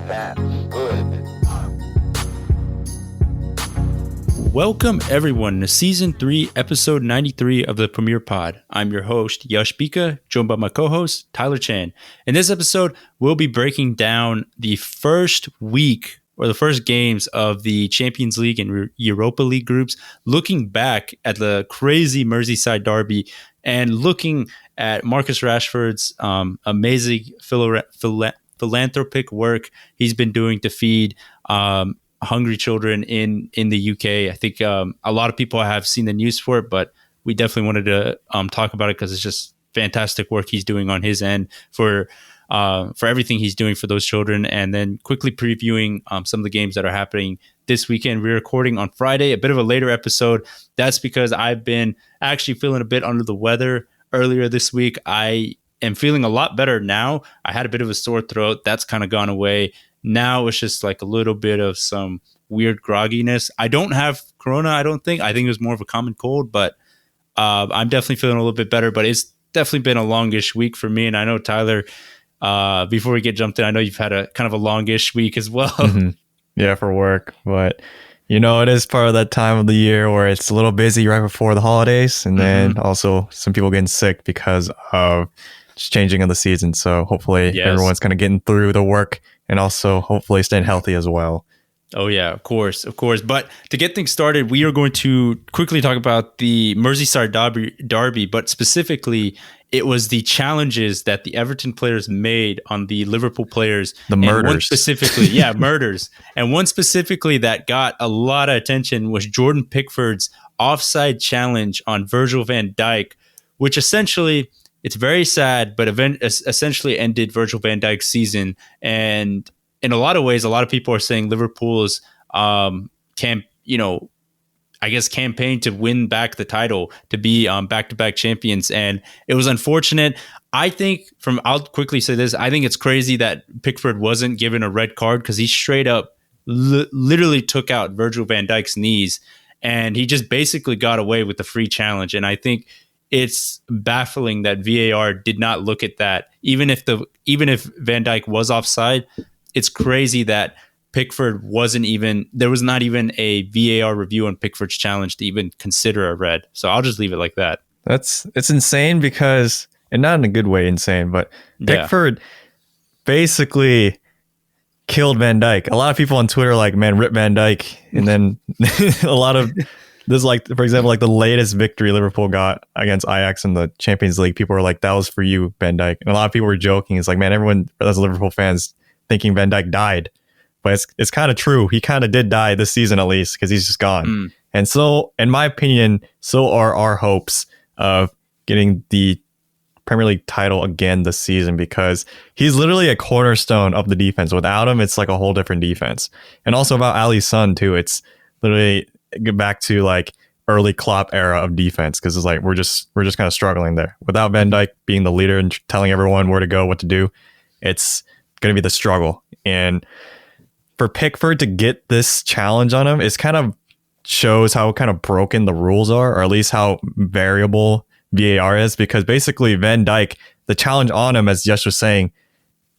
That's good. Welcome everyone to Season 3, Episode 93 of the Premier Pod. I'm your host, Yash Bika, joined by my co-host, Tyler Chan. In this episode, we'll be breaking down the first week or the first games of the Champions League and Europa League groups, looking back at the crazy Merseyside Derby and looking at Marcus Rashford's amazing philanthropic work he's been doing to feed hungry children in the UK. I think a lot of people have seen the news for it, but we definitely wanted to talk about it because it's just fantastic work he's doing on his end for everything he's doing for those children. And then quickly previewing some of the games that are happening this weekend. We're recording on Friday, a bit of a later episode. That's because I've been actually feeling a bit under the weather earlier this week. I am feeling a lot better now. I had a bit of a sore throat. That's kind of gone away. Now it's just like a little bit of some weird grogginess. I don't have corona, I don't think. I think it was more of a common cold, but I'm definitely feeling a little bit better. But it's definitely been a longish week for me. And I know, Tyler, before we get jumped in, I know you've had a kind of a longish week as well. Mm-hmm. Yeah, for work. But, you know, it is part of that time of the year where it's a little busy right before the holidays. And then also some people getting sick because of just changing of the season. So hopefully everyone's kind of getting through the work and also hopefully staying healthy as well. Oh, yeah, of course. But to get things started, we are going to quickly talk about the Merseyside Derby, but specifically, it was the challenges that the Everton players made on the Liverpool players. The murders. And one specifically, murders. And one specifically that got a lot of attention was Jordan Pickford's offside challenge on Virgil van Dijk, which essentially... It's very sad, but essentially ended Virgil van Dijk's season. And in a lot of ways, a lot of people are saying Liverpool's campaign to win back the title, to be back-to-back champions. And it was unfortunate. I'll quickly say this. I think it's crazy that Pickford wasn't given a red card because he straight up literally took out Virgil van Dijk's knees. And he just basically got away with the free challenge. And I think it's baffling that VAR did not look at that. Even if Van Dijk was offside, it's crazy that Pickford there was not even a VAR review on Pickford's challenge to even consider a red. So I'll just leave it like that. It's insane because, and not in a good way insane, but Pickford basically killed Van Dijk. A lot of people on Twitter are like, man, rip Van Dijk. And then a lot of... This is like, for example, like the latest victory Liverpool got against Ajax in the Champions League. People were like, that was for you, Van Dijk. And a lot of people were joking. It's like, man, everyone as Liverpool fans thinking Van Dijk died. But it's kind of true. He kind of did die this season, at least, because he's just gone. And so, in my opinion, so are our hopes of getting the Premier League title again this season, because he's literally a cornerstone of the defense. Without him, it's like a whole different defense. And also about Ali's son, too. It's literally... get back to like early Klopp era of defense, because it's like we're just kind of struggling there without Van Dijk being the leader and telling everyone where to go, what to do. It's going to be the struggle. And for Pickford to get this challenge on him is kind of shows how kind of broken the rules are, or at least how variable VAR is, because basically Van Dijk, the challenge on him, as Yesh was saying,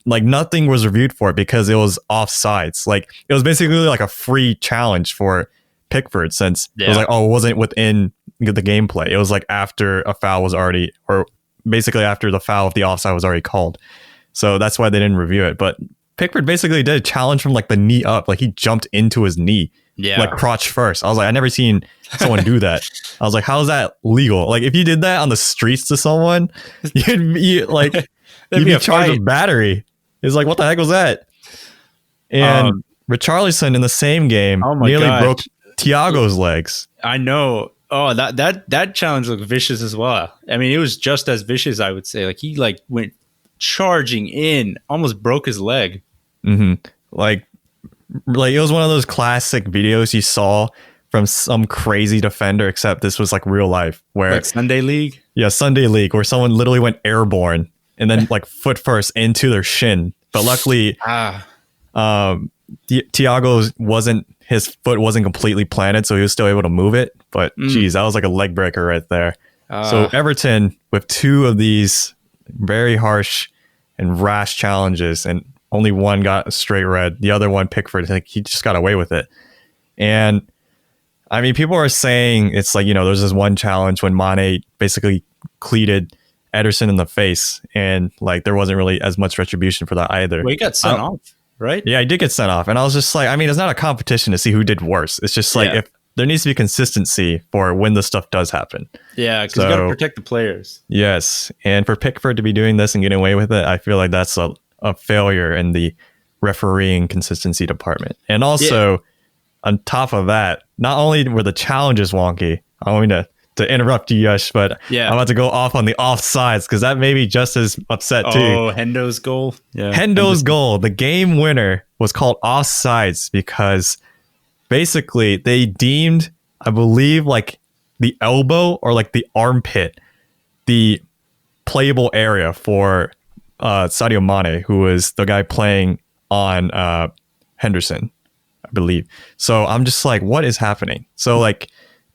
like nothing was reviewed for it because it was offsides. Like it was basically like a free challenge for Pickford, since it was like, it wasn't within the gameplay. It was like after a foul was already, or basically after the foul of the offside was already called. So that's why they didn't review it. But Pickford basically did a challenge from like the knee up. Like he jumped into his knee, like crotch first. I was like, I never seen someone do that. I was like, how is that legal? Like if you did that on the streets to someone, you'd be charged with battery. It's like, what the heck was that? And Richarlison in the same game nearly broke Thiago's legs. I know. Oh, that challenge looked vicious as well. I mean, it was just as vicious, I would say. Like he went charging in, almost broke his leg. Like it was one of those classic videos you saw from some crazy defender, except this was like real life, where like Sunday League. Yeah, Sunday League, where someone literally went airborne and then like foot first into their shin. But luckily, his foot wasn't completely planted, so he was still able to move it. But geez, that was like a leg breaker right there. So Everton, with two of these very harsh and rash challenges, and only one got a straight red. The other one, Pickford, like he just got away with it. And I mean, people are saying it's like, there's this one challenge when Mane basically cleated Ederson in the face, and like there wasn't really as much retribution for that either. Well, he got sent off, right? Yeah, he did get sent off. And I was just like, I mean, it's not a competition to see who did worse. It's just like if there needs to be consistency for when the stuff does happen. Yeah, because you got to protect the players. Yes. And for Pickford to be doing this and getting away with it, I feel like that's a failure in the refereeing consistency department. And also, on top of that, not only were the challenges wonky, I don't mean to interrupt you, Yash, but I'm about to go off on the offsides because that made me just as upset too. Oh, Hendo's goal. Yeah. Hendo's goal, the game winner, was called offsides because basically they deemed, I believe, like the elbow or like the armpit, the playable area for Sadio Mane, who was the guy playing on Henderson, I believe. So I'm just like, what is happening? So like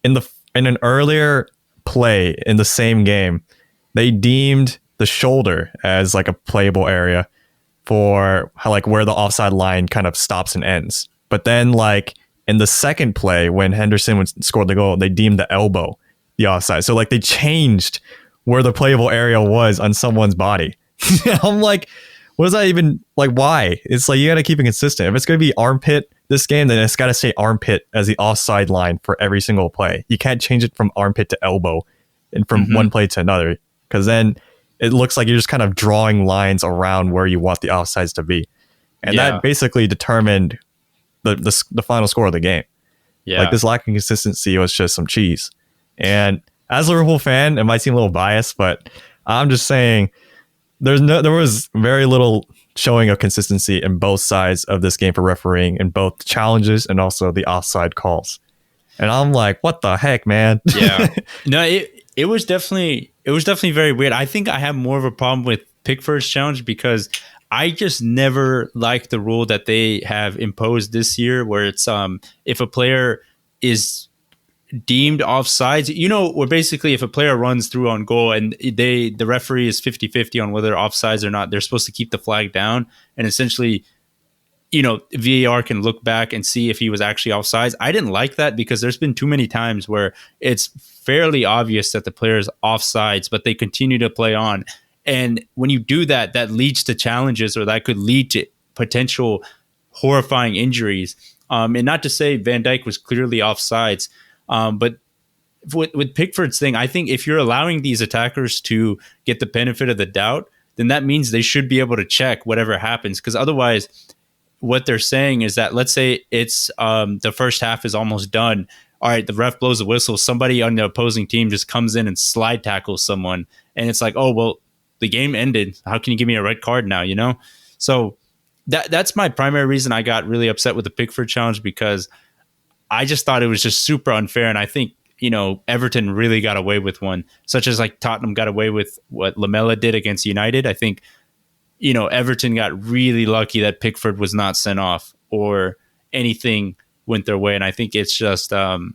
in an earlier play in the same game, they deemed the shoulder as like a playable area for how, like where the offside line kind of stops and ends. But then like in the second play when Henderson scored the goal, they deemed the elbow the offside. So like they changed where the playable area was on someone's body. I'm like, what is that even like? Why? It's like you got to keep it consistent. If it's going to be armpit this game, then it's got to stay armpit as the offside line for every single play. You can't change it from armpit to elbow and from one play to another, because then it looks like you're just kind of drawing lines around where you want the offsides to be. And that basically determined the final score of the game. Yeah. Like this lack of consistency was just some cheese. And as a Liverpool fan, it might seem a little biased, but I'm just saying there was very little showing of consistency in both sides of this game for refereeing in both the challenges and also the offside calls. And I'm like, what the heck, man? Yeah. No, it was definitely very weird. I think I have more of a problem with Pickford's challenge because I just never liked the rule that they have imposed this year, where it's if a player is deemed offsides, where basically if a player runs through on goal and the referee is 50-50 on whether offsides or not, they're supposed to keep the flag down, and essentially, VAR can look back and see if he was actually offsides. I didn't like that because there's been too many times where it's fairly obvious that the player is offsides, but they continue to play on. And when you do that, that leads to challenges, or that could lead to potential horrifying injuries. And not to say Van Dijk was clearly offsides, but with Pickford's thing, I think if you're allowing these attackers to get the benefit of the doubt, then that means they should be able to check whatever happens. Because otherwise, what they're saying is that, let's say it's the first half is almost done. All right, the ref blows a whistle. Somebody on the opposing team just comes in and slide tackles someone. And it's like, oh, well, the game ended. How can you give me a red card now, So that's my primary reason I got really upset with the Pickford challenge, because I just thought it was just super unfair. And I think, Everton really got away with one, such as like Tottenham got away with what Lamela did against United. I think, Everton got really lucky that Pickford was not sent off or anything went their way. And I think it's just, I'm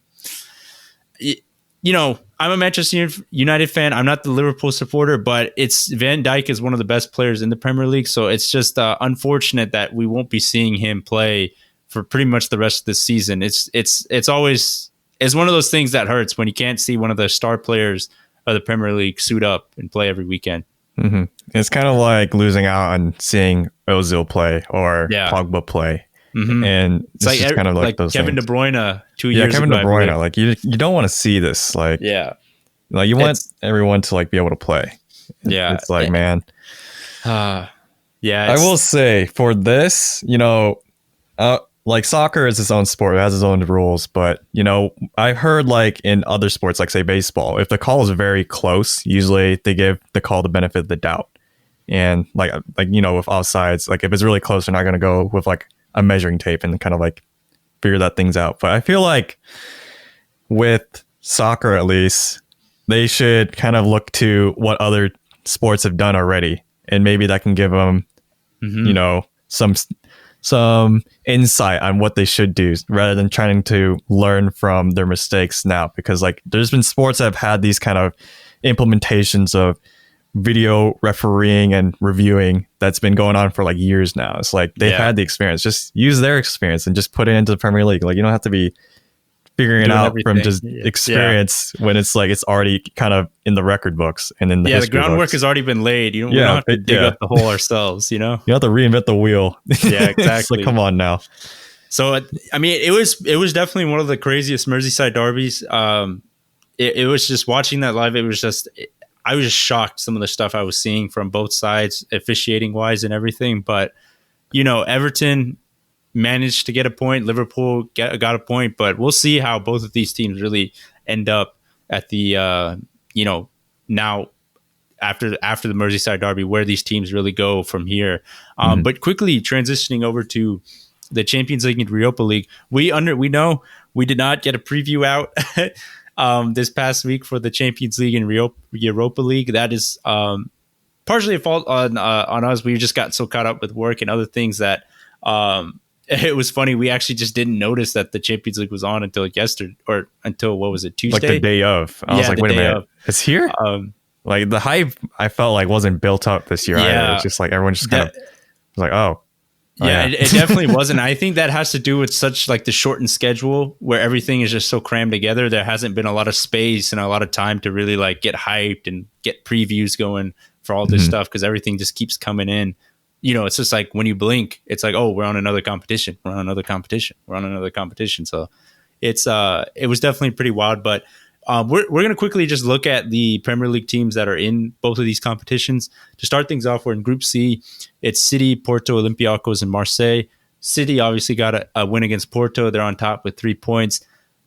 a Manchester United fan. I'm not the Liverpool supporter, but Van Dijk is one of the best players in the Premier League. So it's just unfortunate that we won't be seeing him play for pretty much the rest of the season. It's always one of those things that hurts when you can't see one of the star players of the Premier League suit up and play every weekend. Mm-hmm. It's kind of like losing out on seeing Ozil play or Pogba play. Mm-hmm. And it's like kind of like those Kevin things. De Bruyne 2 years ago. Kevin De Bruyne, like you don't want to see this. Like, like you want everyone to like be able to play. It's like, man. I will say for this, like soccer is its own sport. It has its own rules. But, I've heard like in other sports, like say baseball, if the call is very close, usually they give the call the benefit of the doubt. And like with offsides, like if it's really close, they're not going to go with like a measuring tape and kind of like figure that things out. But I feel like with soccer, at least, they should kind of look to what other sports have done already. And maybe that can give them, some insight on what they should do rather than trying to learn from their mistakes now. Because like there's been sports that have had these kind of implementations of video refereeing and reviewing that's been going on for like years now. It's like they've had the experience. Just use their experience and just put it into the Premier League. Like you don't have to be figuring it out from just experience when it's like it's already kind of in the record books and in the groundwork has already been laid. We don't have to dig up the hole ourselves. You don't have to reinvent the wheel. Yeah, exactly. It's like, come on now. So I mean, it was definitely one of the craziest Merseyside derbies. It was just watching that live. I was just shocked some of the stuff I was seeing from both sides, officiating wise and everything. But Everton managed to get a point. Liverpool got a point, but we'll see how both of these teams really end up at the now after the Merseyside derby, where these teams really go from here. But quickly transitioning over to the Champions League and Europa League, we know we did not get a preview out this past week for the Champions League and Europa League. That is partially a fault on us. We just got so caught up with work and other things that it was funny. We actually just didn't notice that the Champions League was on until yesterday, or until what was it, Tuesday? Like the day of. I was like, wait a minute, it's here. Like the hype, I felt like wasn't built up this year. Either. It's just like everyone just kind of was like, oh. Yeah, it definitely wasn't. I think that has to do with such like the shortened schedule where everything is just so crammed together. There hasn't been a lot of space and a lot of time to really like get hyped and get previews going for all this stuff, because everything just keeps coming in. It's just like when you blink, it's like, oh, we're on another competition. We're on another competition. We're on another competition. So it was definitely pretty wild. But we're going to quickly just look at the Premier League teams that are in both of these competitions. To start things off, we're in Group C. It's City, Porto, Olympiacos, and Marseille. City obviously got a win against Porto. They're on top with 3 points.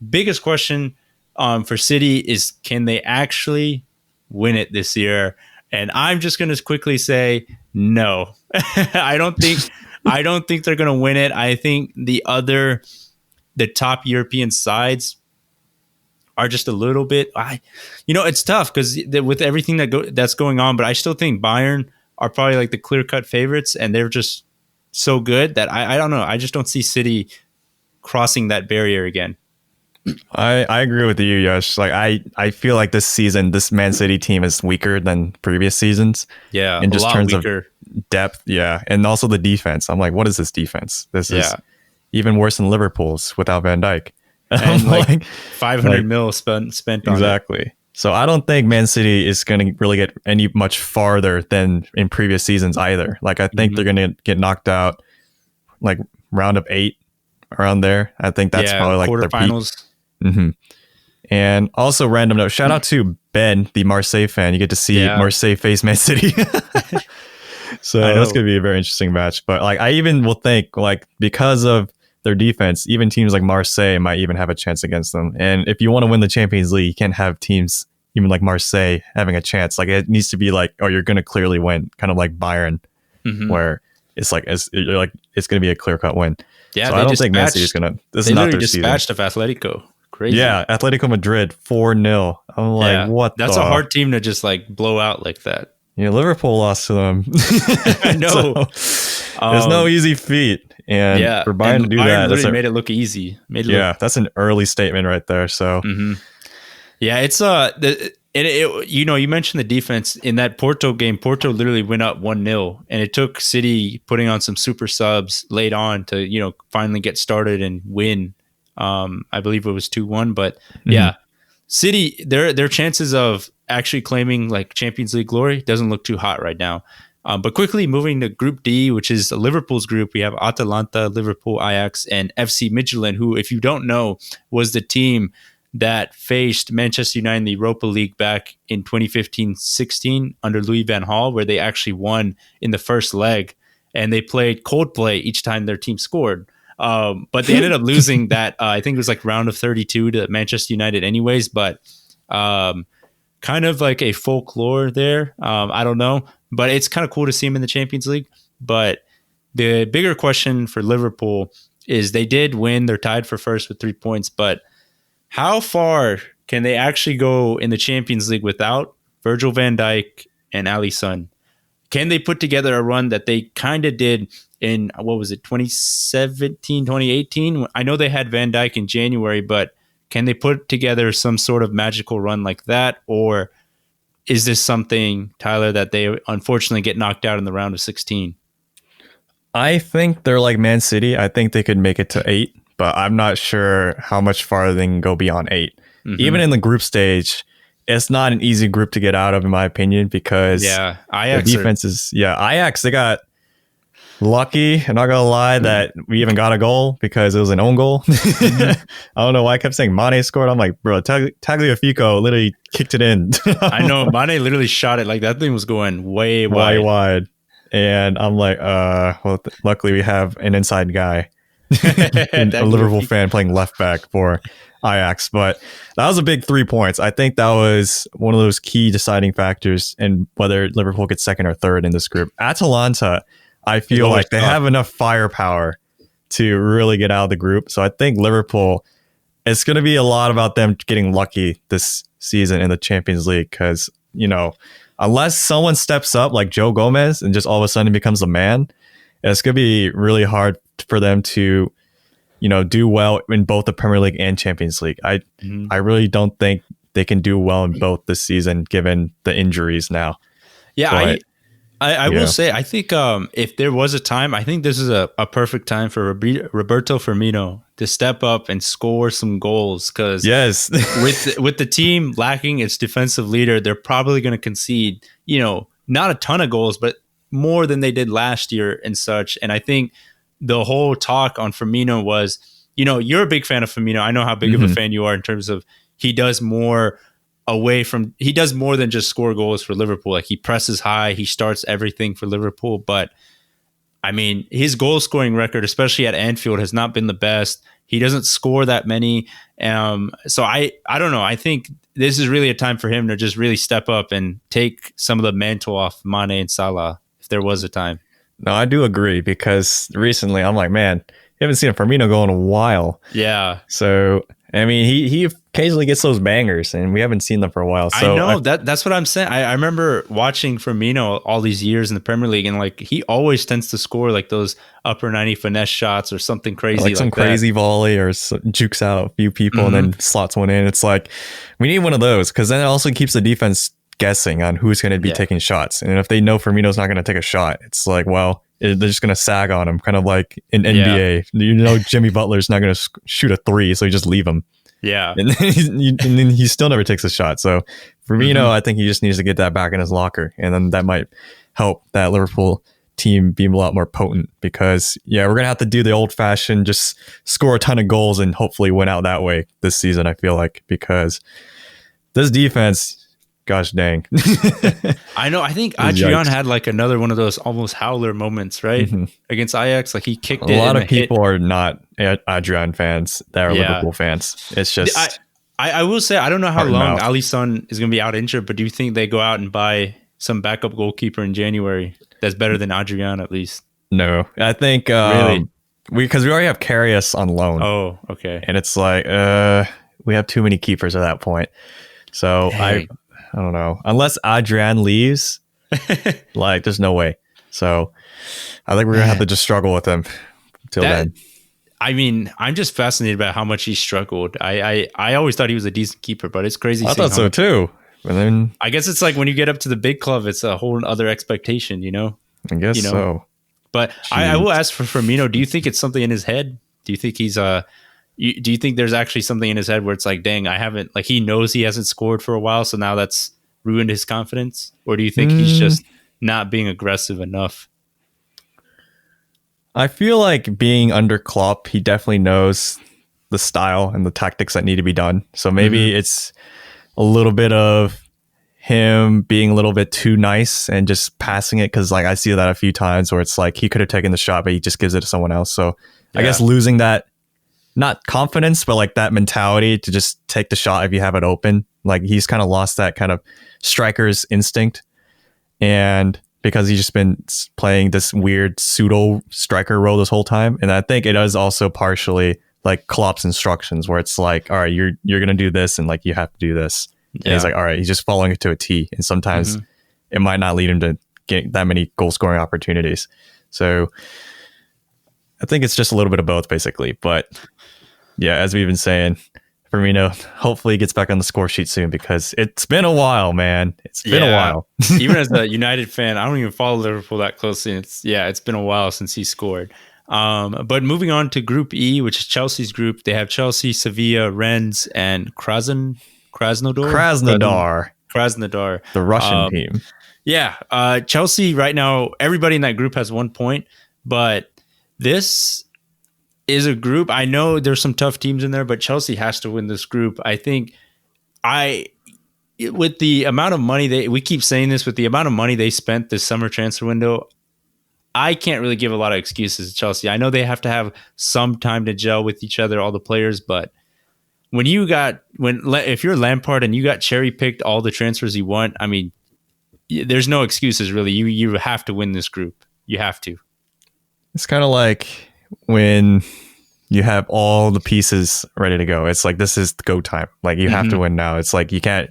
Biggest question for City is, can they actually win it this year? And I'm just going to quickly say no. I don't think they're going to win it. I think the top European sides are just a little bit. It's tough because with everything that's going on, but I still think Bayern are probably like the clear-cut favorites, and they're just so good that I don't know. I just don't see City crossing that barrier again. I agree with you, Yash. Like I feel like this season, this Man City team is weaker than previous seasons. Yeah, in just terms weaker. Of depth. Yeah, and also the defense. I'm like, what is this defense? This is even worse than Liverpool's without Van Dijk. And like 500 mil spent on exactly. It. So I don't think Man City is going to really get any much farther than in previous seasons either. Like I think they're going to get knocked out like round of 8 around there. I think that's probably like quarterfinals. And also, random note, shout out to Ben, the Marseille fan. You get to see Marseille face Man City. So that's going to be a very interesting match. But like, I even will think like because of their defense, even teams like Marseille might even have a chance against them. And if you want to win the Champions League, you can't have teams even like Marseille having a chance. Like it needs to be like, oh, you're going to clearly win, kind of like Bayern, where it's like it's going to be a clear cut win. Yeah, so I don't think Man City is going to. This is not their season. They dispatched of Atletico. Crazy. Yeah, Atletico Madrid 4-0. I'm like, what? That's a hard team to just like blow out like that. Yeah, Liverpool lost to them. I know. So, there's no easy feat. And for Bayern to do that, that's made it look easy. That's an early statement right there. So, yeah, it's you mentioned the defense in that Porto game. Porto literally went up 1-0, and it took City putting on some super subs late on to finally get started and win. I believe it was 2-1, but City, their chances of actually claiming like Champions League glory doesn't look too hot right now. But quickly moving to Group D, which is Liverpool's group, we have Atalanta, Liverpool, Ajax, and FC Midtjylland, who, if you don't know, was the team that faced Manchester United in the Europa League back in 2015-16 under Louis van Gaal, where they actually won in the first leg, and they played Coldplay each time their team scored. But they ended up losing that. I think it was like round of 32 to Manchester United anyways, but kind of like a folklore there. I don't know, but it's kind of cool to see them in the Champions League. But the bigger question for Liverpool is they did win. They're tied for first with 3 points, but how far can they actually go in the Champions League without Virgil van Dijk and Alisson? Can they put together a run that they kind of did in, 2017, 2018? I know they had Van Dijk in January, but can they put together some sort of magical run like that? Or is this something, Tyler, that they unfortunately get knocked out in the round of 16? I think they're like Man City. I think they could make it to 8, but I'm not sure how much farther they can go beyond 8. Even in the group stage, it's not an easy group to get out of, in my opinion, because Ajax the defense is Ajax. They got lucky. I'm not gonna lie that we even got a goal because it was an own goal. I don't know why I kept saying Mane scored. I'm like, bro, Tagliafico literally kicked it in. I know Mane literally shot it like that thing was going way wide. And I'm like, well, luckily we have an inside guy, a Liverpool fan playing left back for Ajax. But that was a big 3 points. I think that was one of those key deciding factors in whether Liverpool gets second or third in this group. Atalanta, I feel like they have enough firepower to really get out of the group. So I think Liverpool, it's going to be a lot about them getting lucky this season in the Champions League because, you know, unless someone steps up like Joe Gomez and just all of a sudden becomes a man, it's going to be really hard for them to, you know, do well in both the Premier League and Champions League. I really don't think they can do well in both this season given the injuries now. Yeah, but, I will say, I think if there was a time, I think this is a perfect time for Roberto Firmino to step up and score some goals because with the team lacking its defensive leader, they're probably going to concede, you know, not a ton of goals, but more than they did last year and such. And I think the whole talk on Firmino was, you know, you're a big fan of Firmino. I know how big of a fan you are in terms of he does more than just score goals for Liverpool. Like he presses high, he starts everything for Liverpool. But I mean, his goal scoring record, especially at Anfield, has not been the best. He doesn't score that many. So I don't know. I think this is really a time for him to just really step up and take some of the mantle off Mane and Salah, if there was a time. No, I do agree because recently I'm like, man, you haven't seen a Firmino go in a while. Yeah. So I mean, he occasionally gets those bangers, and we haven't seen them for a while. So I know that's what I'm saying. I remember watching Firmino all these years in the Premier League, and like he always tends to score like those upper 90 finesse shots or something crazy, like some crazy volley or jukes out a few people and then slots one in. It's like we need one of those because then it also keeps the defense guessing on who's going to be taking shots, and if they know Firmino's not going to take a shot, it's like, well, they're just going to sag on him, kind of like in NBA. You know, Jimmy Butler's not going to shoot a 3, so you just leave him. Yeah. And then he still never takes a shot. So Firmino, I think he just needs to get that back in his locker. And then that might help that Liverpool team be a lot more potent because, we're going to have to do the old fashioned, just score a ton of goals and hopefully win out that way this season, I feel like, because this defense, gosh dang. I know. I think Adrian had like another one of those almost howler moments, right? Against Ajax. Like he kicked it. A lot of people are not Adrian fans that are Liverpool fans. It's just. I will say, I don't know how long Alisson is going to be out injured, but do you think they go out and buy some backup goalkeeper in January that's better than Adrian at least? No. I think really? Because we already have Karius on loan. Oh, okay. And it's like we have too many keepers at that point. So I don't know. Unless Adrian leaves, like there's no way. So I think we're going to have to just struggle with him till then. I mean, I'm just fascinated by how much he struggled. I always thought he was a decent keeper, but it's crazy. I thought so too. But then I guess it's like when you get up to the big club, it's a whole other expectation, you know? I guess so. But I will ask for Firmino, do you think it's something in his head? Do you think he's do you think there's actually something in his head where it's like, dang, he knows he hasn't scored for a while, so now that's ruined his confidence? Or do you think he's just not being aggressive enough? I feel like being under Klopp, he definitely knows the style and the tactics that need to be done. So maybe it's a little bit of him being a little bit too nice and just passing it. Cause like I see that a few times where it's like he could have taken the shot, but he just gives it to someone else. So I guess losing that, not confidence, but like that mentality to just take the shot if you have it open. Like he's kind of lost that kind of striker's instinct. And because he's just been playing this weird pseudo striker role this whole time. And I think it is also partially like Klopp's instructions where it's like, all right, you're going to do this and like you have to do this. And he's like, all right, he's just following it to a T. And sometimes it might not lead him to getting that many goal scoring opportunities. So I think it's just a little bit of both basically. But yeah, as we've been saying, Firmino hopefully gets back on the score sheet soon because it's been a while, man. It's been a while. Even as a United fan, I don't even follow Liverpool that closely. It's been a while since he scored. But moving on to Group E, which is Chelsea's group, they have Chelsea, Sevilla, Rennes, and Krasnodar. The Russian team. Yeah. Chelsea right now, everybody in that group has 1 point, but this is a group. I know there's some tough teams in there, but Chelsea has to win this group. I think with the amount of money we keep saying this, with the amount of money they spent this summer transfer window, I can't really give a lot of excuses to Chelsea. I know they have to have some time to gel with each other, all the players, but if you're Lampard and you got cherry picked all the transfers you want, I mean, there's no excuses really. You have to win this group. You have to. It's kind of like when you have all the pieces ready to go. It's like, this is the go time. Like, you have to win now. It's like, you can't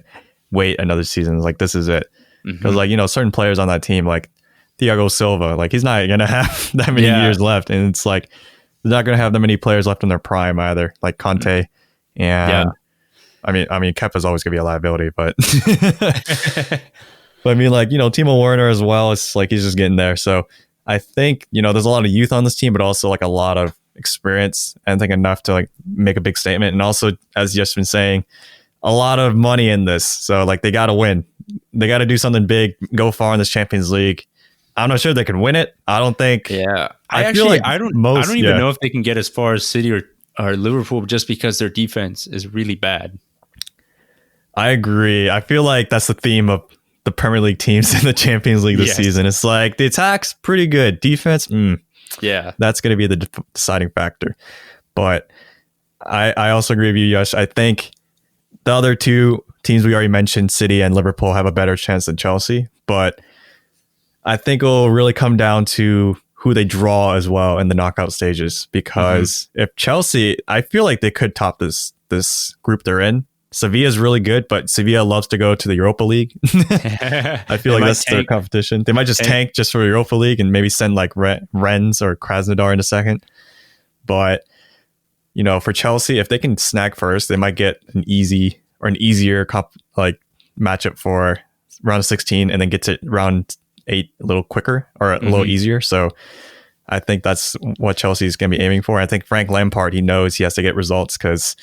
wait another season. It's like, this is it. Because like, certain players on that team, like Thiago Silva, like he's not going to have that many years left. And it's like, they're not going to have that many players left in their prime either. Like Conte and I mean, Kepa's always going to be a liability, but but I mean, like, Timo Werner as well. It's like, he's just getting there. So I think, there's a lot of youth on this team, but also like a lot of experience, and I think enough to like make a big statement. And also, as you've been saying, a lot of money in this. So like, they got to win. They got to do something big, go far in this Champions League. I'm not sure they can win it. I don't think. Yeah. I feel like I don't even know if they can get as far as City or Liverpool, just because their defense is really bad. I agree. I feel like that's the theme of the Premier League teams in the Champions League this season. It's like the attack's pretty good. Defense, that's going to be the deciding factor. But I also agree with you, Yash. I think the other two teams we already mentioned, City and Liverpool, have a better chance than Chelsea. But I think it will really come down to who they draw as well in the knockout stages. Because if Chelsea, I feel like they could top this group they're in. Sevilla is really good, but Sevilla loves to go to the Europa League. I feel like that's their competition. They might just tank just for Europa League and maybe send like Rennes or Krasnodar in a second. But, for Chelsea, if they can snag first, they might get an easier matchup for round of 16 and then get to round 8 a little quicker or a little easier. So I think that's what Chelsea is going to be aiming for. I think Frank Lampard, he knows he has to get results because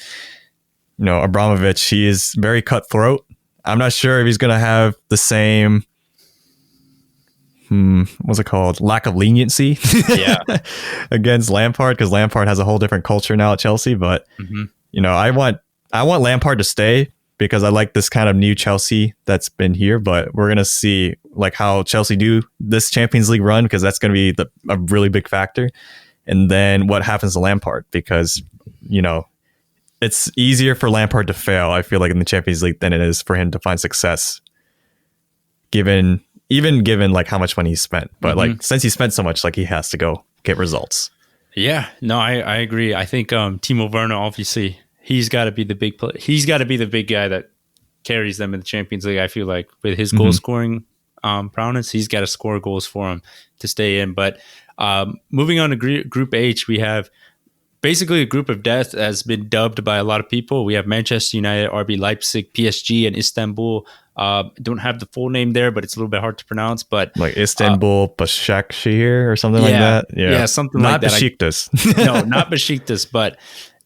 Abramovich, he is very cutthroat. I'm not sure if he's going to have the same, what's it called? Lack of leniency against Lampard, because Lampard has a whole different culture now at Chelsea. But, I want Lampard to stay because I like this kind of new Chelsea that's been here. But we're going to see like how Chelsea do this Champions League run, because that's going to be a really big factor. And then what happens to Lampard, because, it's easier for Lampard to fail, I feel like, in the Champions League than it is for him to find success, given like how much money he spent. But like, since he spent so much, like, he has to go get results. Yeah, no, I agree. I think Timo Werner, obviously, he's got to be the big player. He's got to be the big guy that carries them in the Champions League. I feel like with his goal scoring prowess, he's got to score goals for him to stay in. But moving on to Group H, we have basically a group of death, has been dubbed by a lot of people. We have Manchester United, RB Leipzig, PSG, and Istanbul. Don't have the full name there, but it's a little bit hard to pronounce. But like Istanbul, Başakşehir or something like that. Yeah, something like that. Not Besiktas. No, not Besiktas, but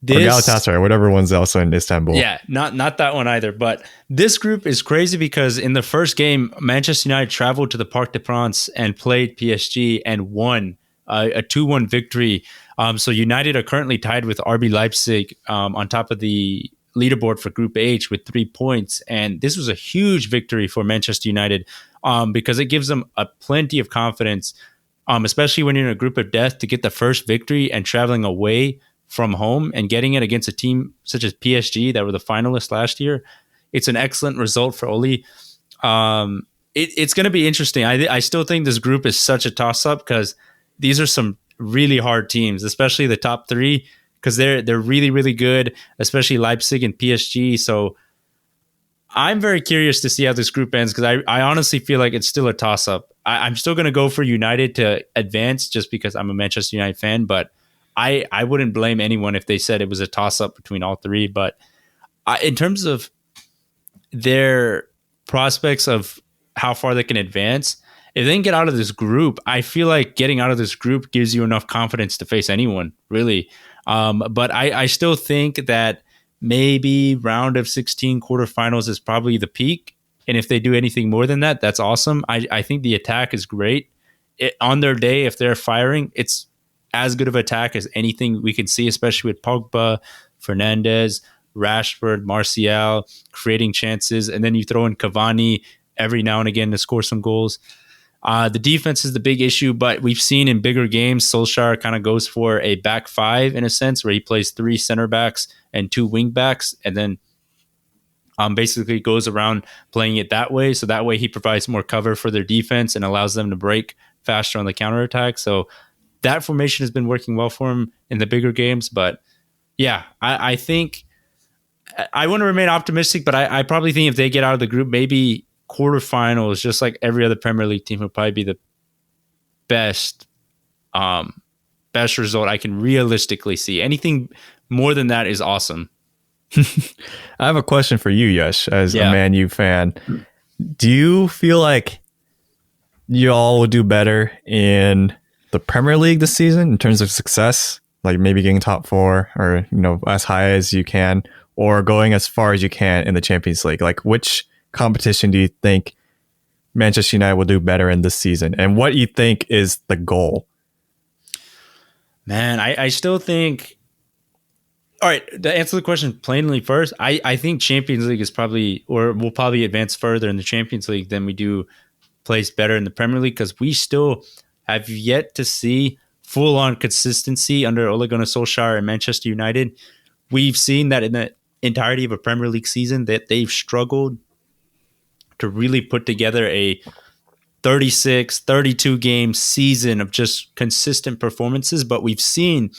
this, or Galatasaray, whatever one's also in Istanbul. Yeah, not that one either. But this group is crazy because in the first game, Manchester United traveled to the Parc des Princes and played PSG and won a 2-1 victory. So United are currently tied with RB Leipzig on top of the leaderboard for Group H with 3 points. And this was a huge victory for Manchester United because it gives them plenty of confidence, especially when you're in a group of death, to get the first victory and traveling away from home and getting it against a team such as PSG that were the finalists last year. It's an excellent result for Oli. It's going to be interesting. I still think this group is such a toss-up because these are some really hard teams, especially the top three, because they're really, really good, especially Leipzig and PSG. So I'm very curious to see how this group ends, because I honestly feel like it's still a toss-up. I'm still going to go for United to advance just because I'm a Manchester United fan, but I wouldn't blame anyone if they said it was a toss-up between all three. But in terms of their prospects of how far they can advance, if they can get out of this group, I feel like getting out of this group gives you enough confidence to face anyone, really. But I still think that maybe round of 16 quarterfinals is probably the peak. And if they do anything more than that, that's awesome. I think the attack is great. On their day, if they're firing, it's as good of attack as anything we can see, especially with Pogba, Fernandes, Rashford, Martial creating chances. And then you throw in Cavani every now and again to score some goals. The defense is the big issue, but we've seen in bigger games, Solskjaer kind of goes for a back five in a sense, where he plays 3 center backs and 2 wing backs, and then basically goes around playing it that way. So that way he provides more cover for their defense and allows them to break faster on the counterattack. So that formation has been working well for him in the bigger games. But yeah, I think I want to remain optimistic, but I probably think if they get out of the group, maybe quarterfinals, just like every other Premier League team, will probably be the best result I can realistically see. Anything more than that is awesome. I have a question for you, Yash, as a Man U fan. Do you feel like you all will do better in the Premier League this season in terms of success, like maybe getting top 4 or as high as you can, or going as far as you can in the Champions League? Like, which competition do you think Manchester United will do better in this season, and what you think is the goal? Man, I still think. All right, to answer the question plainly first, I think Champions League is probably, or we'll probably advance further in the Champions League than we do place better in the Premier League, because we still have yet to see full-on consistency under Ole Gunnar Solskjaer and Manchester United. We've seen that in the entirety of a Premier League season that they've struggled to really put together a 36, 32 game season of just consistent performances. But we've seen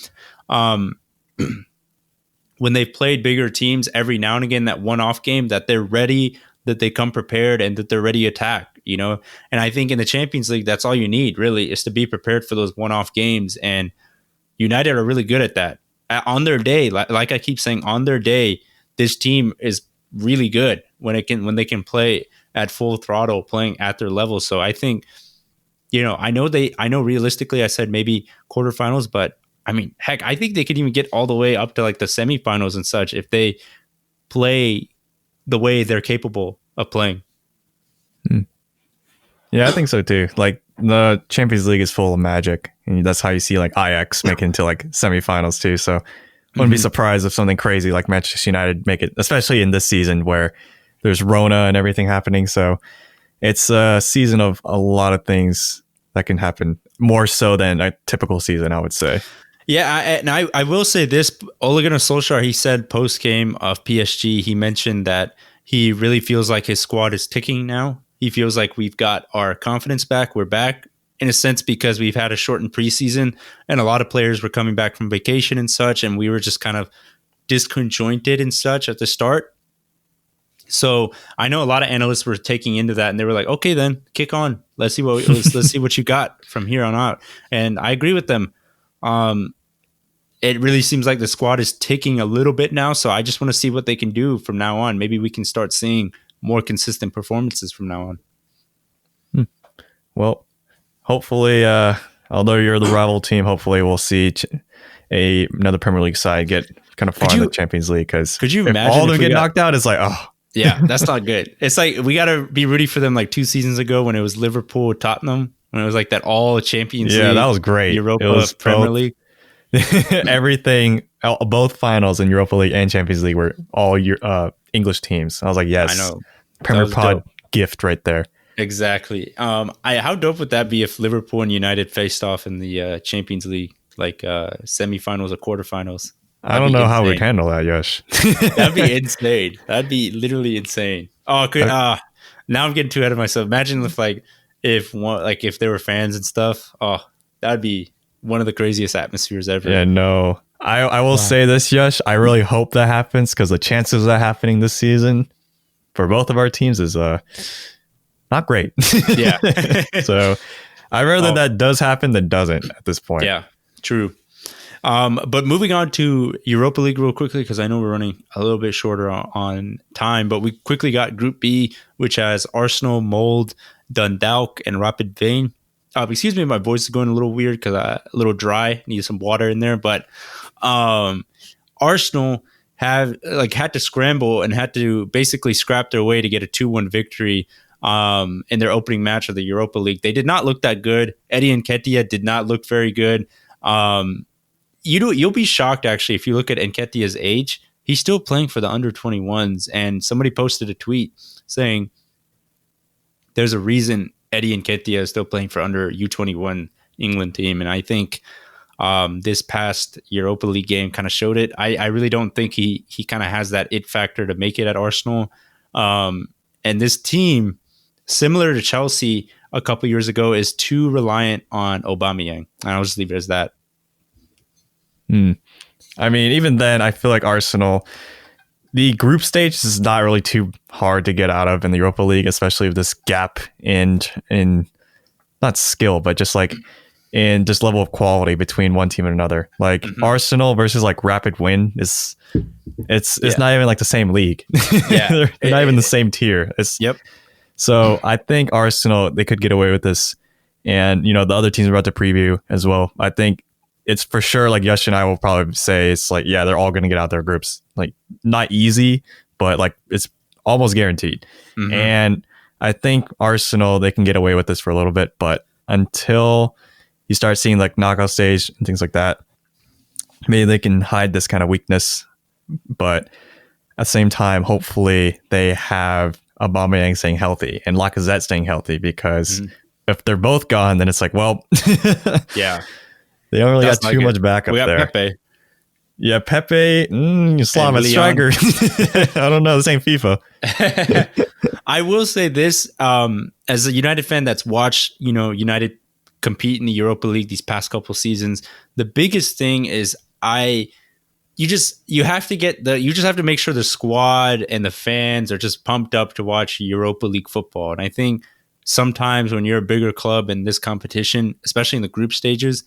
when they've played bigger teams every now and again, that one-off game, that they're ready, that they come prepared, and that they're ready to attack, And I think in the Champions League, that's all you need, really, is to be prepared for those one-off games. And United are really good at that. On their day, like I keep saying, on their day, this team is really good when they can play at full throttle, playing at their level. So I think, I know realistically I said maybe quarterfinals, but I mean, heck, I think they could even get all the way up to like the semifinals and such if they play the way they're capable of playing. Yeah, I think so too. Like, the Champions League is full of magic, and that's how you see like Ajax make it into like semifinals too. So wouldn't be surprised if something crazy like Manchester United make it, especially in this season where there's Rona and everything happening. So it's a season of a lot of things that can happen, more so than a typical season, I would say. Yeah, I will say this. Ole Gunnar Solskjaer, he said post-game of PSG, he mentioned that he really feels like his squad is ticking now. He feels like we've got our confidence back. We're back, in a sense, because we've had a shortened preseason, and a lot of players were coming back from vacation and such, and we were just kind of disconjointed and such at the start. So I know a lot of analysts were taking into that, and they were like, okay, then kick on. Let's see what you got from here on out. And I agree with them. It really seems like the squad is ticking a little bit now. So I just want to see what they can do from now on. Maybe we can start seeing more consistent performances from now on. Well, hopefully, although you're the rival team, hopefully we'll see another Premier League side get kind of far in the Champions League. Because could you imagine all of them get knocked out? It's like, oh. Yeah, that's not good. It's like we got to be rooting for them like 2 seasons ago when it was Liverpool, Tottenham, when it was like that all Champions League. Yeah, that was great. Europa, Premier League. Everything, both finals in Europa League and Champions League were all English teams. I was like, yes, I know. Premier Pod gift right there. Exactly. How dope would that be if Liverpool and United faced off in the Champions League, like semifinals or quarterfinals? I don't know how we'd handle that, Yash. That'd be insane. That'd be literally insane. Oh, now I'm getting too ahead of myself. Imagine if there were fans and stuff. Oh, that'd be one of the craziest atmospheres ever. Yeah, no. I will say this, Yash. I really hope that happens, because the chances of that happening this season for both of our teams is not great. Yeah. So I'd rather that does happen than doesn't at this point. Yeah, true. But moving on to Europa League real quickly, because I know we're running a little bit shorter on time, but we quickly got Group B, which has Arsenal, Molde, Dundalk, and Rapid Wien. Excuse me, my voice is going a little weird because a little dry. Need some water in there. But Arsenal had to scramble and had to basically scrap their way to get a 2-1 victory in their opening match of the Europa League. They did not look that good. Eddie Nketiah did not look very good. You'll be shocked actually if you look at Nketiah's age. He's still playing for the under 21s, and somebody posted a tweet saying there's a reason Eddie Nketiah is still playing for under U21 England team, and I think this past Europa League game kind of showed it. I really don't think he kind of has that it factor to make it at Arsenal. And this team, similar to Chelsea a couple years ago, is too reliant on Aubameyang. And I'll just leave it as that. I mean, even then, I feel like Arsenal, the group stage is not really too hard to get out of in the Europa League, especially with this gap in not skill, but just like in just level of quality between one team and another. Like Arsenal versus like Rapid Wien it's not even like the same league. Yeah, they're not even the same tier. So I think Arsenal, they could get away with this, and the other teams we're about to preview as well. I think it's for sure, like Yash and I will probably say, it's like, yeah, they're all going to get out their groups. Like, not easy, but like it's almost guaranteed. And I think Arsenal, they can get away with this for a little bit, but until you start seeing like knockout stage and things like that, maybe they can hide this kind of weakness. But at the same time, hopefully they have Aubameyang staying healthy and Lacazette staying healthy, because if they're both gone, then it's like, well, yeah. They don't really got too much backup there. Pepe. Yeah, Pepe, Slav striker. I don't know. This ain't FIFA. I will say this, as a United fan that's watched, United compete in the Europa League these past couple seasons, the biggest thing is you just have to make sure the squad and the fans are just pumped up to watch Europa League football. And I think sometimes when you're a bigger club in this competition, especially in the group stages,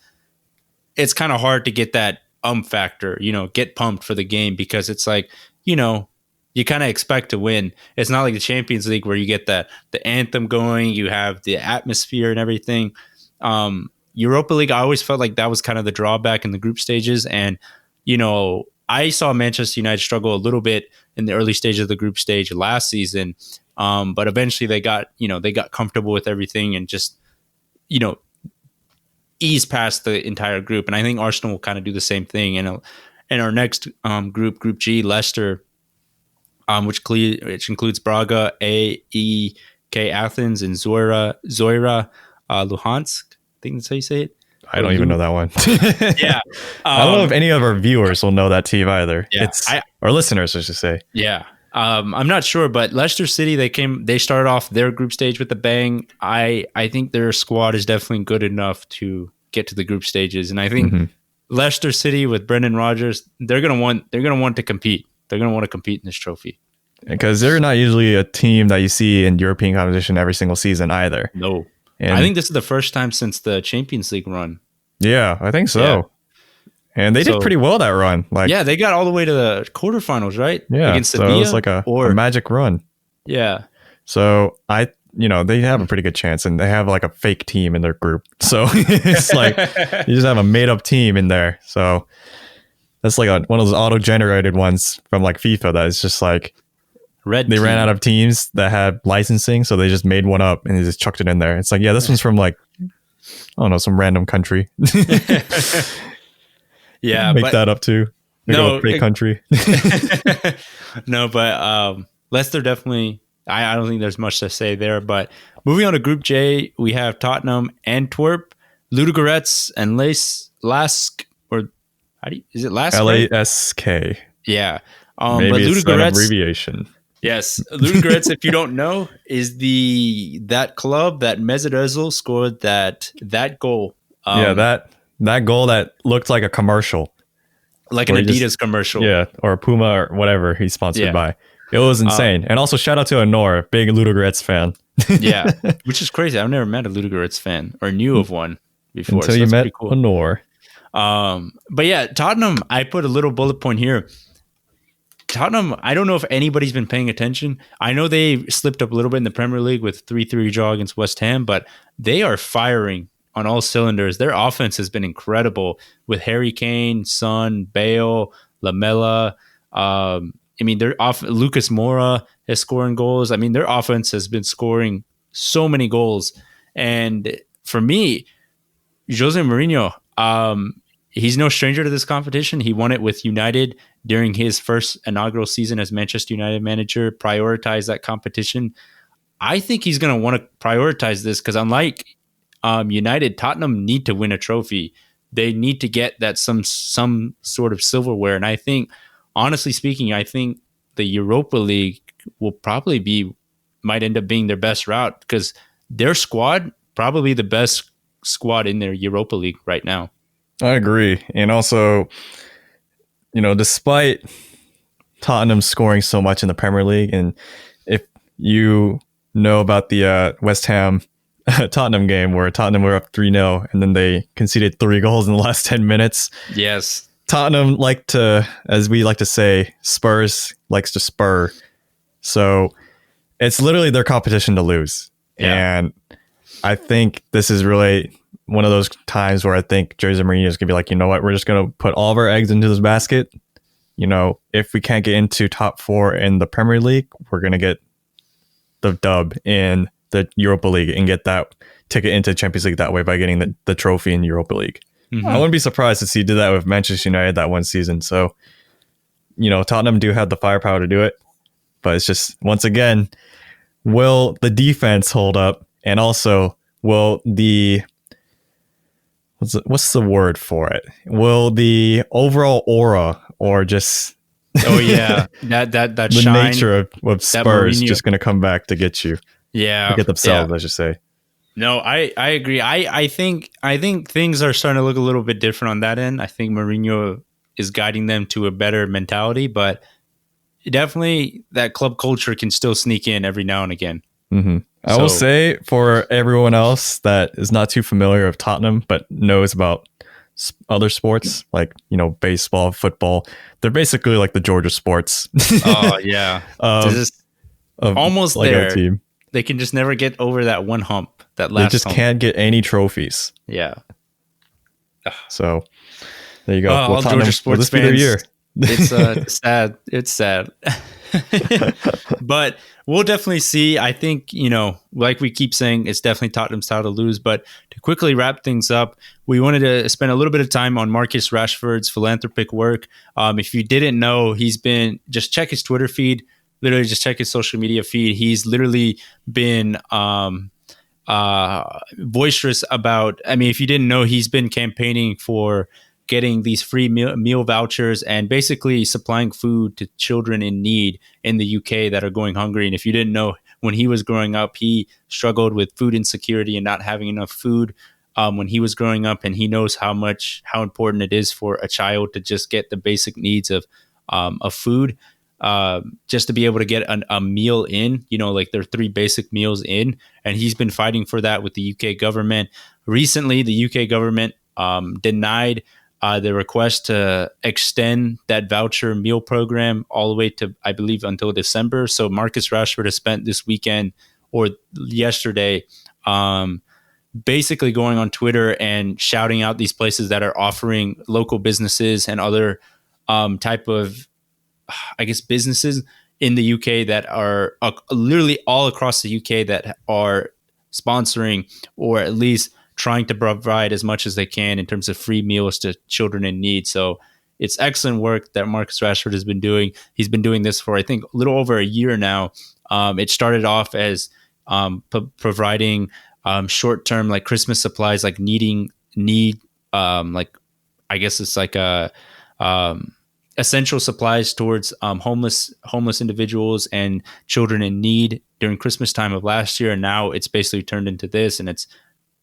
it's kind of hard to get that factor, get pumped for the game, because it's like, you kind of expect to win. It's not like the Champions League where you get the anthem going, you have the atmosphere and everything. Europa League, I always felt like that was kind of the drawback in the group stages. And, I saw Manchester United struggle a little bit in the early stage of the group stage last season. But eventually they got comfortable with everything and just, ease past the entire group. And I think Arsenal will kind of do the same thing. And in our next Group G, Leicester, which includes Braga, AEK Athens, and Zoira Luhansk. I think that's how you say it. I don't even know that one. Yeah. I don't know if any of our viewers will know that team either. Yeah. Or listeners, I should say. Yeah. I'm not sure, but Leicester City, they started off their group stage with a bang. I think their squad is definitely good enough to get to the group stages, and I think Leicester City with Brendan Rodgers, they're gonna want to compete. They're gonna want to compete in this trophy, because they're not usually a team that you see in European competition every single season either. No, and I think this is the first time since the Champions League run. Yeah, I think so. Yeah. And they did pretty well that run. They got all the way to the quarterfinals, right? Yeah, against so Sevilla, it was like a magic run. Yeah. So they have a pretty good chance, and they have like a fake team in their group. So it's like you just have a made up team in there. So that's like one of those auto generated ones from like FIFA that is just like they ran out of teams that had licensing, so they just made one up and they just chucked it in there. It's like, yeah, this one's from like, I don't know, some random country. Yeah, make that up too. No, fake country. No, but Leicester definitely. I don't think there's much to say there. But moving on to Group J, we have Tottenham, Antwerp, Ludogorets, and Lask. Or is it Lask? LASK. Yeah. Maybe but it's an abbreviation. Yes, Ludogorets, if you don't know, is that club that Mesut Ozil scored that goal. That goal that looked like a commercial. Like an Adidas commercial. Yeah, or a Puma or whatever he's sponsored by. It was insane. And also shout out to Honor, big Ludogorets fan. Yeah, which is crazy. I've never met a Ludogorets fan or knew of one before. Until you met Honor. But yeah, Tottenham, I put a little bullet point here. Tottenham, I don't know if anybody's been paying attention. I know they slipped up a little bit in the Premier League with 3-3 draw against West Ham, but they are firing on all cylinders. Their offense has been incredible with Harry Kane, Son, Bale, Lamela. They're off. Lucas Moura is scoring goals. I mean, their offense has been scoring so many goals. And for me, Jose Mourinho, he's no stranger to this competition. He won it with United during his first inaugural season as Manchester United manager, prioritized that competition. I think he's going to want to prioritize this because unlike United, Tottenham need to win a trophy. They need to get that some sort of silverware. And I think, honestly speaking, I think the Europa League might end up being their best route because their squad, probably the best squad in their Europa League right now. I agree. And also, despite Tottenham scoring so much in the Premier League, and if you know about the West Ham Tottenham game where Tottenham were up 3-0 and then they conceded 3 goals in the last 10 minutes. Yes. Tottenham as we like to say, Spurs likes to spur. So it's literally their competition to lose. Yeah. And I think this is really one of those times where I think Jose Mourinho is going to be like, you know what, we're just going to put all of our eggs into this basket. If we can't get into top 4 in the Premier League, we're going to get the dub in the Europa League and get that ticket into Champions League that way by getting the trophy in Europa League. Mm-hmm. I wouldn't be surprised to see he did that with Manchester United that one season. So, Tottenham do have the firepower to do it, but it's just, once again, will the defense hold up? And also, will what's the word for it? Will the overall aura or just that the shine, nature of Spurs just going to come back to get you? Yeah, to get themselves, I should say. No, I agree. I think things are starting to look a little bit different on that end. I think Mourinho is guiding them to a better mentality, but definitely that club culture can still sneak in every now and again. Mm-hmm. I will say, for everyone else that is not too familiar with Tottenham but knows about other sports like baseball, football, they're basically like the Georgia sports. Oh yeah, almost like there. Team. They can just never get over that one hump. They just can't get any trophies. Yeah. So there you go. All Georgia sports fans. Year? It's sad. It's sad. But we'll definitely see. I think, like we keep saying, it's definitely Tottenham's style to lose. But to quickly wrap things up, we wanted to spend a little bit of time on Marcus Rashford's philanthropic work. If you didn't know, just check his Twitter feed. Literally just check his social media feed. He's literally been boisterous about, if you didn't know, he's been campaigning for getting these free meal vouchers and basically supplying food to children in need in the UK that are going hungry. And if you didn't know, when he was growing up, he struggled with food insecurity and not having enough food when he was growing up. And he knows how important it is for a child to just get the basic needs of food. Just to be able to get a meal in, like their 3 basic meals in. And he's been fighting for that with the UK government. Recently, the UK government denied the request to extend that voucher meal program all the way to, I believe, until December. So Marcus Rashford has spent this weekend or yesterday basically going on Twitter and shouting out these places that are offering local businesses and other type of businesses in the UK that are literally all across the UK that are sponsoring or at least trying to provide as much as they can in terms of free meals to children in need. So it's excellent work that Marcus Rashford has been doing. He's been doing this for, I think, a little over a year now. It started off as providing short-term like Christmas supplies, like essential supplies towards homeless individuals and children in need during Christmas time of last year. And now it's basically turned into this, and it's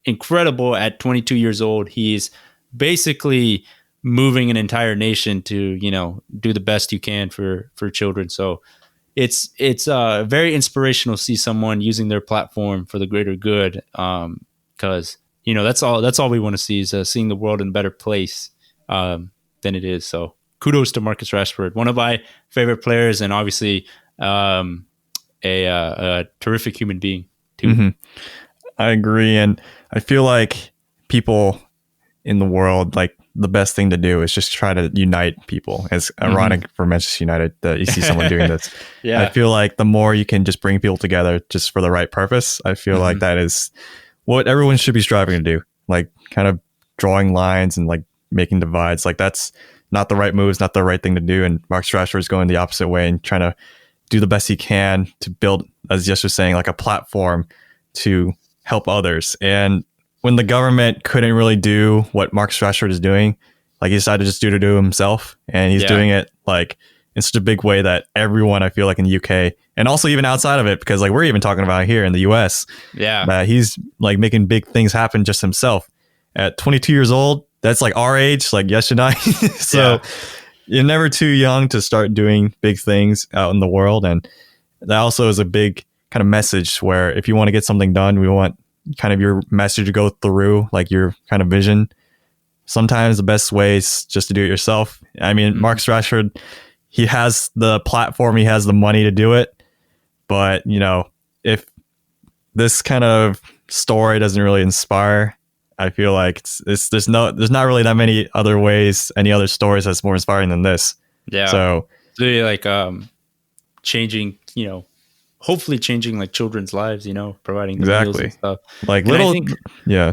incredible. At 22 years old, he's basically moving an entire nation to, do the best you can for children. So it's very inspirational to see someone using their platform for the greater good. Cause that's all we want to see is seeing the world in a better place. than it is. So kudos to Marcus Rashford, one of my favorite players, and obviously a terrific human being too. Mm-hmm. I agree, and I feel like people in the world, like the best thing to do is just try to unite people. It's ironic for Manchester United that you see someone doing this. Yeah. I feel like the more you can just bring people together just for the right purpose, I feel like that is what everyone should be striving to do. Like kind of drawing lines and like making divides. Like that's not the right move, it's not the right thing to do. And Marcus Rashford is going the opposite way and trying to do the best he can to build, as Jess was saying, like a platform to help others. And when the government couldn't really do what Marcus Rashford is doing, like he decided to just do himself, and he's doing it like in such a big way that everyone, I feel like in the UK and also even outside of it, because like we're even talking about here in the US, that he's like making big things happen just himself at 22 years old. That's like our age, like yes and I. So you're never too young to start doing big things out in the world. And that also is a big kind of message where if you want to get something done, we want kind of your message to go through, like your kind of vision. Sometimes the best way is just to do it yourself. I mean, Marcus Rashford, he has the platform, he has the money to do it. But, you know, if this kind of story doesn't really inspire, I feel like there's not really that many other ways, any other stories that's more inspiring than this. Yeah. So it's really like changing, you know, hopefully changing like children's lives, you know, providing meals and stuff. Like and little, Yeah.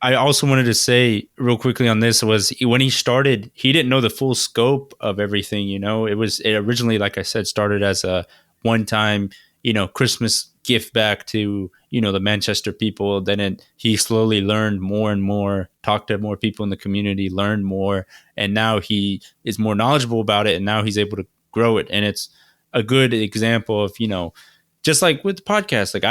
I also wanted to say real quickly on this was when he started, he didn't know the full scope of everything. You know, it originally, like I said, started as a one-time, you know, Christmas gift back to, you know, the Manchester people. Then he slowly learned more and more, talked to more people in the community, learned more, and now he is more knowledgeable about it, and now he's able to grow it. And it's a good example of, you know, just like with podcasts, like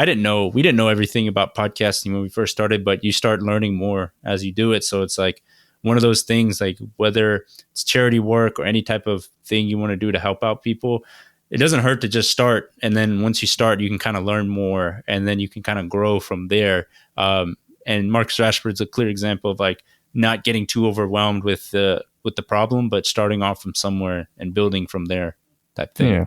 we didn't know everything about podcasting when we first started, but you start learning more as you do it. So it's like one of those things, like whether it's charity work or any type of thing you want to do to help out people, it doesn't hurt to just start. And then once you start, you can kind of learn more, and then you can kind of grow from there. And Marcus Rashford's a clear example of like not getting too overwhelmed with the problem, but starting off from somewhere and building from there type thing. Yeah.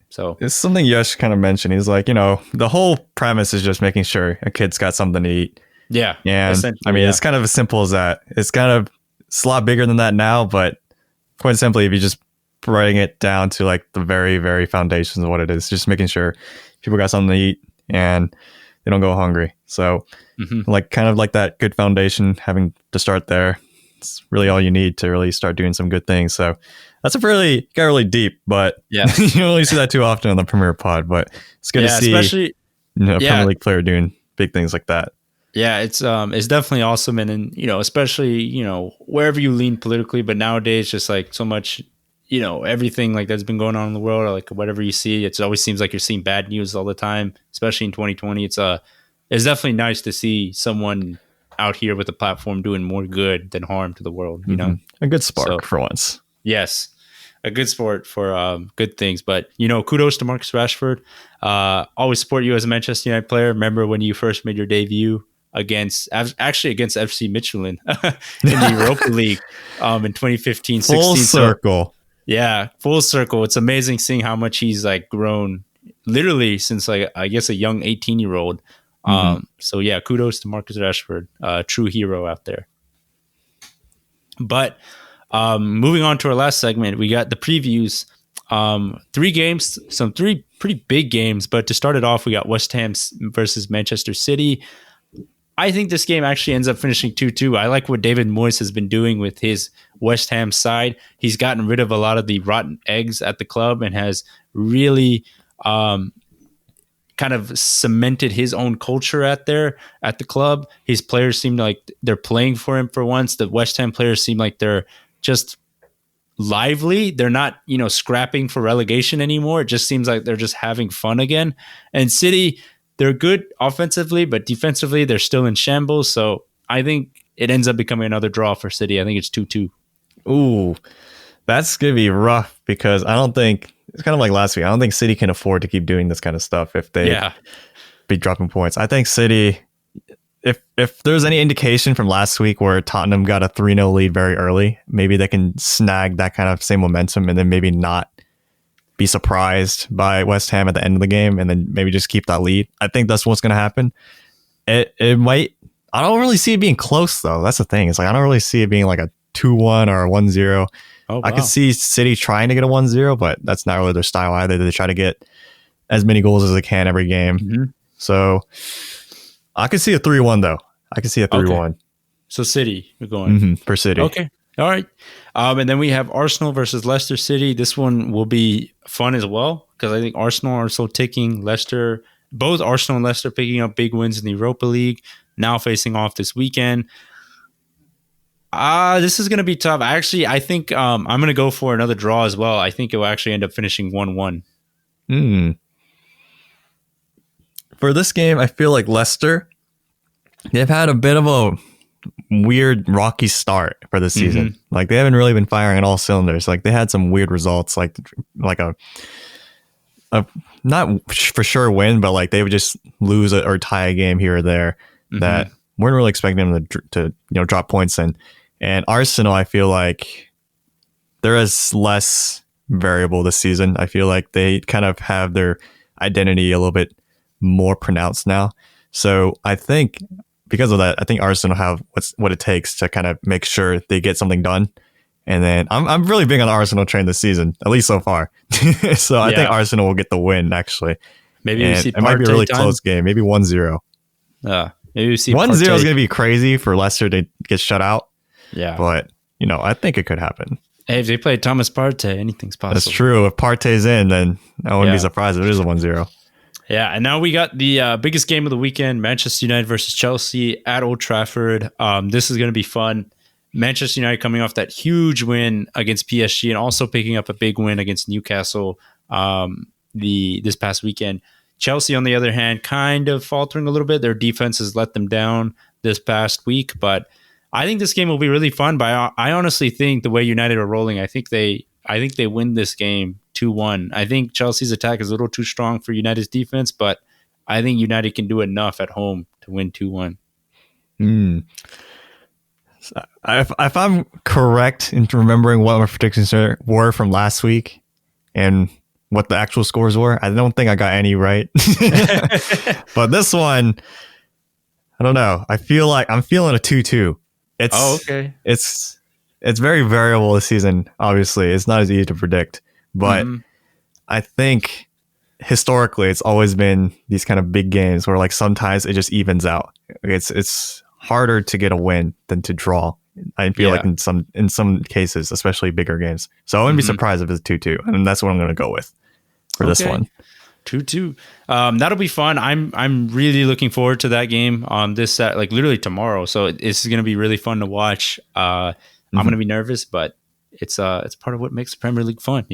So it's something Yash kind of mentioned. He's like, you know, the whole premise is just making sure a kid's got something to eat. Yeah. And I mean, it's kind of as simple as that. It's a lot bigger than that now, but quite simply, if you just bring it down to like the very, very foundations of what it is, just making sure people got something to eat and they don't go hungry. So like kind of like that good foundation, having to start there. It's really all you need to really start doing some good things. So that's got really deep, but you don't really see that too often on the Premier Pod, but it's good to see especially, a Premier League player doing big things like that. Yeah, it's definitely awesome. And you know, especially, you know, wherever you lean politically, but nowadays just like so much, you know, everything like that's been going on in the world, or like whatever you see, it always seems like you're seeing bad news all the time, especially in 2020. It's definitely nice to see someone out here with a platform doing more good than harm to the world, you know? A good spark for once. Yes. A good sport for good things. But, you know, kudos to Marcus Rashford. Always support you as a Manchester United player. Remember when you first made your debut against FC Michelin in the Europa League in 2015-16. Full circle. So, full circle. It's amazing seeing how much he's like grown literally since like, I guess, a young 18-year-old. So yeah, kudos to Marcus Rashford, true hero out there. But moving on to our last segment, we got the previews. 3 games, three pretty big games. But to start it off, we got West Ham versus Manchester City. I think this game actually ends up finishing 2-2. I like what David Moyes has been doing with his West Ham side. He's gotten rid of a lot of the rotten eggs at the club and has really kind of cemented his own culture at the club. His players seem like they're playing for him for once. The West Ham players seem like they're just lively. They're not, you know, scrapping for relegation anymore. It just seems like they're just having fun again. And City, they're good offensively, but defensively they're still in shambles. So I think it ends up becoming another draw for City. I think it's 2-2. Ooh, that's going to be rough because I don't think, it's kind of like last week, I don't think City can afford to keep doing this kind of stuff if they be dropping points. I think City, if there's any indication from last week where Tottenham got a 3-0 lead very early, maybe they can snag that kind of same momentum and then maybe not be surprised by West Ham at the end of the game and then maybe just keep that lead. I think that's what's going to happen. It might. I don't really see it being close though. That's the thing. It's like I don't really see it being like a 2-1 or a 1-0. Oh, wow. I could see City trying to get a 1-0, but that's not really their style either. They try to get as many goals as they can every game. Mm-hmm. So I could see a 3-1 though. I could see a 3-1. Okay. So City, we're going for City. Okay. All right. And then we have Arsenal versus Leicester City. This one will be fun as well because I think Arsenal are still ticking. Both Arsenal and Leicester picking up big wins in the Europa League, now facing off this weekend. This is going to be tough. I think I'm going to go for another draw as well. I think it will actually end up finishing 1-1. For this game, I feel like Leicester, they've had a bit of a weird rocky start for this season. Like they haven't really been firing on all cylinders. Like they had some weird results, like a not for sure win, but like they would just lose or tie a game here or there that weren't really expecting them to drop points in. And Arsenal, I feel like they're as less variable this season. I feel like they kind of have their identity a little bit more pronounced now. So I think because of that, I think Arsenal have what it takes to kind of make sure they get something done. And then I'm really big on the Arsenal train this season, at least so far. So I think Arsenal will get the win, actually. Maybe we see it might be a really close game, maybe 1-0. Maybe we see 1-0 is going to be crazy for Leicester to get shut out. Yeah. But, I think it could happen. Hey, if they play Thomas Partey, anything's possible. That's true. If Partey's in, then I wouldn't be surprised if it is a 1-0. Yeah, and now we got the biggest game of the weekend, Manchester United versus Chelsea at Old Trafford. This is going to be fun. Manchester United coming off that huge win against PSG and also picking up a big win against Newcastle this past weekend. Chelsea, on the other hand, kind of faltering a little bit. Their defense has let them down this past week, but I think this game will be really fun. But I honestly think the way United are rolling, I think they win this game 2-1. I think Chelsea's attack is a little too strong for United's defense, but I think United can do enough at home to win 2-1. If I'm correct in remembering what my predictions were from last week and what the actual scores were, I don't think I got any right. But this one, I don't know. I feel like I'm feeling a 2-2. Okay. It's very variable this season, obviously. It's not as easy to predict. But I think historically it's always been these kind of big games where like sometimes it just evens out. It's harder to get a win than to draw. I feel like in some cases, especially bigger games. So I wouldn't be surprised if it's 2-2, and that's what I'm going to go with for this one. 2-2. That'll be fun. I'm really looking forward to that game on this set, like literally tomorrow. So this is going to be really fun to watch. I'm going to be nervous, but it's part of what makes the Premier League fun,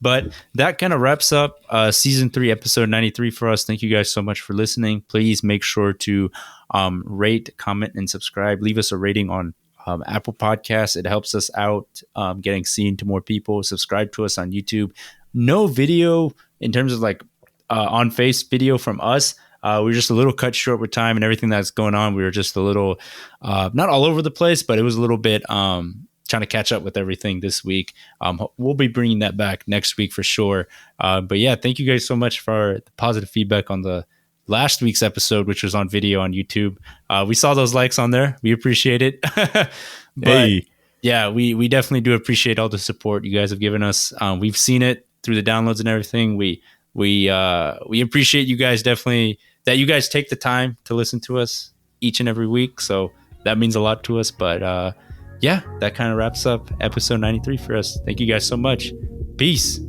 But that kind of wraps up season 3, episode 93 for us. Thank you guys so much for listening. Please make sure to rate, comment, and subscribe. Leave us a rating on Apple Podcasts. It helps us out getting seen to more people. Subscribe to us on YouTube. No video in terms of like on face video from us. We were just a little cut short with time and everything that's going on. We were just a little not all over the place, but it was a little bit trying to catch up with everything this week. We'll be bringing that back next week for sure. But yeah, thank you guys so much for the positive feedback on the last week's episode, which was on video on YouTube. We saw those likes on there. We appreciate it. But yeah, we definitely do appreciate all the support you guys have given us. We've seen it through the downloads and everything. We appreciate you guys definitely, that you guys take the time to listen to us each and every week. So that means a lot to us. But yeah, that kind of wraps up episode 93 for us. Thank you guys so much. Peace.